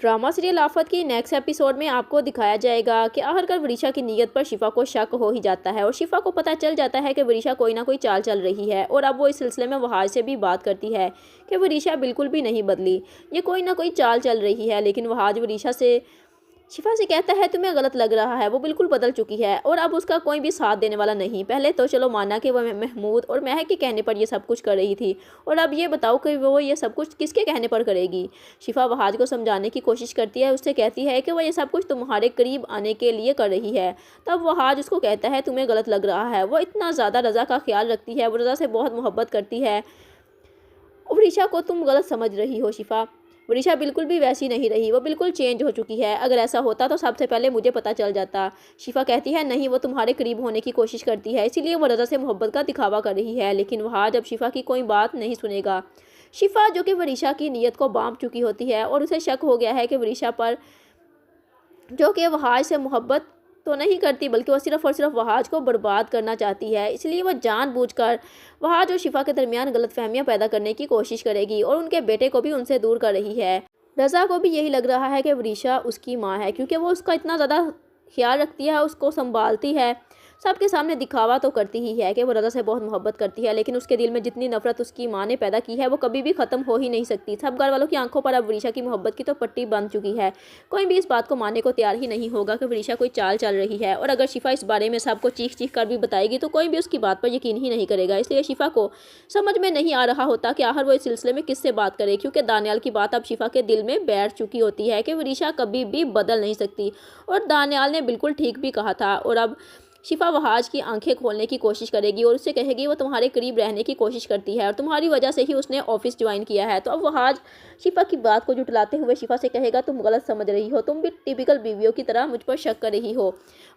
Drama serial आफत की next episode में आपको दिखाया जाएगा कि आखिरकार वरीशा की नीयत पर शिफा को शक हो ही जाता है और शिफा को पता चल जाता है कि वरीशा कोई ना कोई चाल चल रही है। और अब वो इस सिलसिले में वहाज से भी बात करती है कि वरीशा बिल्कुल भी नहीं बदली, ये कोई ना कोई चाल चल रही है। लेकिन वहाज वरीशा से शिफा से कहता है तुम्हें गलत लग रहा है, वो बिल्कुल बदल चुकी है और अब उसका कोई भी साथ देने वाला नहीं। पहले तो चलो माना कि वह महमूद और महक के कहने पर ये सब कुछ कर रही थी, और अब ये बताओ कि वो ये सब कुछ किसके कहने पर करेगी। शिफा वहाज को समझाने की कोशिश करती है, उससे कहती है कि वह ये सब कुछ तुम्हारे करीब आने के लिए कर रही है। तब वहाज उसको कहता है तुम्हें गलत लग रहा है, वो इतना ज़्यादा रज़ा का ख्याल रखती है, वो रज़ा से बहुत मोहब्बत करती है। वरीशा को तुम गलत समझ रही हो शिफा, वरीशा बिल्कुल भी वैसी नहीं रही, वो बिल्कुल चेंज हो चुकी है। अगर ऐसा होता तो सबसे पहले मुझे पता चल जाता। शिफा कहती है नहीं, वो तुम्हारे करीब होने की कोशिश करती है, इसीलिए वो रज़ा से मोहब्बत का दिखावा कर रही है। लेकिन वहाँ जब शिफा की कोई बात नहीं सुनेगा, शिफा जो कि वरीशा की नीयत को बांध चुकी होती है और उसे शक हो गया है कि वरीशा पर जो कि वहाज से मोहब्बत तो नहीं करती बल्कि वह सिर्फ़ और सिर्फ वहाज को बर्बाद करना चाहती है, इसलिए वह जानबूझकर वहाज और शिफा के दरमियान गलतफहमियां पैदा करने की कोशिश करेगी और उनके बेटे को भी उनसे दूर कर रही है। रज़ा को भी यही लग रहा है कि वरीशा उसकी माँ है, क्योंकि वो उसका इतना ज़्यादा ख्याल रखती है, उसको संभालती है, सबके सामने दिखावा तो करती ही है कि वो रज़ा से बहुत मोहब्बत करती है। लेकिन उसके दिल में जितनी नफरत उसकी माँ ने पैदा की है वो कभी भी ख़त्म हो ही नहीं सकती। सब घर वालों की आंखों पर अब वरीशा की मोहब्बत की तो पट्टी बंध चुकी है। कोई भी इस बात को मानने को तैयार ही नहीं होगा कि वरीशा कोई चाल चल रही है, और अगर शिफा इस बारे में सबको चीख चीख कर भी बताएगी तो कोई भी उसकी बात पर यकीन ही नहीं करेगा। इसलिए शिफा को समझ में नहीं आ रहा होता कि आखिर वो इस सिलसिले में किससे बात करे, क्योंकि दानियाल की बात अब शिफा के दिल में बैठ चुकी होती है कि वरीशा कभी भी बदल नहीं सकती, और दानियाल ने बिल्कुल ठीक भी कहा था। और अब शिफा वहाज की आंखें खोलने की कोशिश करेगी और उससे कहेगी वो तुम्हारे करीब रहने की कोशिश करती है और तुम्हारी वजह से ही उसने ऑफिस ज्वाइन किया है। तो अब वहाज शिफा की बात को जुटलाते हुए शिफा से कहेगा तुम गलत समझ रही हो, तुम भी टिपिकल बीवियों की तरह मुझ पर शक कर रही हो।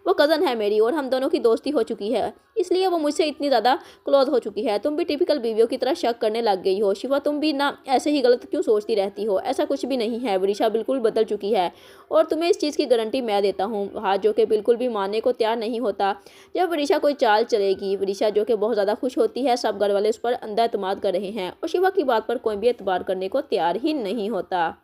वो कज़न है मेरी और हम दोनों की दोस्ती हो चुकी है, इसलिए वो मुझसे इतनी ज़्यादा क्लोज हो चुकी है। तुम भी टिपिकल बीवियों की तरह शक करने लग गई हो। शिफा तुम भी ना ऐसे ही गलत क्यों सोचती रहती हो, ऐसा कुछ भी नहीं है। वरीशा बिल्कुल बदल चुकी है और तुम्हें इस चीज़ की गारंटी मैं देता हूँ। वहाज जो कि बिल्कुल भी मानने को तैयार नहीं होता जब वरीशा कोई चाल चलेगी। वरीशा जो कि बहुत ज़्यादा खुश होती है, सब घर वाले उस पर अंधा एतमाद कर रहे हैं और शिवा की बात पर कोई भी एतबार करने को तैयार ही नहीं होता।